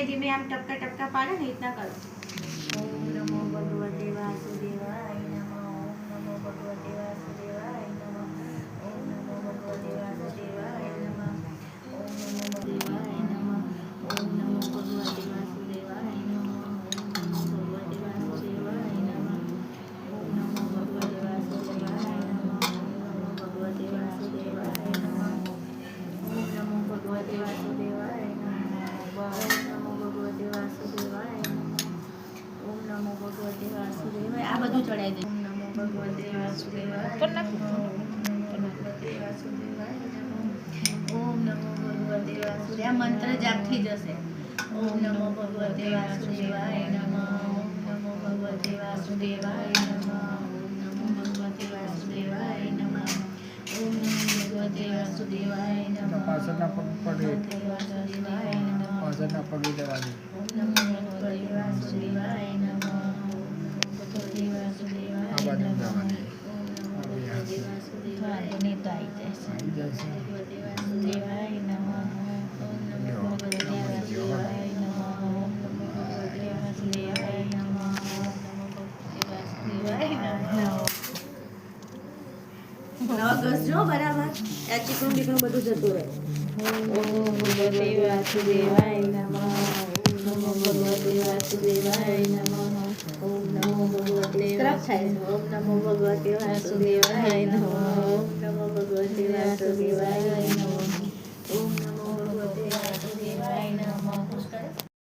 ધીમે આમ ટપકા ટપકા પાડે ને રીતના કરો. ઓમ નમો ભગવતે વાસુદેવાય નમઃ. ઓમ નમો ભગવતે વાસુદેવાય નમઃ. ઓમ નમો ભગવતે વાસુદેવાય નમઃ. ઓમ નમો ભગવતે નમઃ. ઓમ નમો ભગવતે વાસુદેવાય નમઃ. ઓમ નમો ભગવતે વાસુદેવાય નમઃ. ઓમ નમો ભગવતે વાસુદેવાય નમઃ. ઓમ નમો ભગવતે વાસુદેવાય નમઃ. ઓમ નમો ભગવતે વાસુદેવાય નમઃ. ઓમ નમો ભગવતે વાસુદેવાય નમઃ. ઓમ નમો ભગવતે વાસુદેવાય. આ બધું ચડાવી દે. ઓમ નમો ભગવતે વાસુદેવાય નમઃ. ઓમ નમો ભગવતે વાસુદેવાય નમઃ. ઓમ નમો ભગવતે વાસુદેવાય. આ મંત્ર જાપ થઈ જશે. ઓમ નમો ભગવતે વાસુદેવાય નમઃ. ઓમ નમો ભગવતે વાસુદેવાય નમઃ. ઓમ નમો ભગવતે વાસુદેવાય નમઃ. ઓમ નમો ભગવતે વાસુદેવાય નમઃ. પાછળના પગ પડે વાસુદેવાય નમઃ. પાછળના પગે જવા દે. ઓમ નમો ભગવતે વાસુદેવાય નમઃ. ભગવતે વાસુદેવાય આ બાજુ નમઃ. જવા દે. ઓમ નમો ભગવતે વાસુદેવાય નમઃ. આવી જાય છે. ભગવતે વાસુદેવાય નમઃ. ઓમ નમો ભગવતે વાસુદેવાય નમઃ. ઓમ નમો ભગવતે વાસુદેવાય નમઃ. ઓમ નમો ભગવતે વાસુદેવાય નમઃ. ઘસજો બરાબર. આ ચીકણું બીકણું બધું જતું રહે. ઓમ ભગવતે વાસુદેવાય નમઃ. ઓમ નમો ભગવતે વાસુદેવાય નમઃ. ઓમ નમો ભગવતે વાસુદેવાય. ઓમ નમો ભગવતે વાસુદેવાય નમઃ. ઓમ નમો ભગવતે વાસુદેવાય નમઃ. ઓમ નમો ભગવતે વાસુદેવાય નમઃ.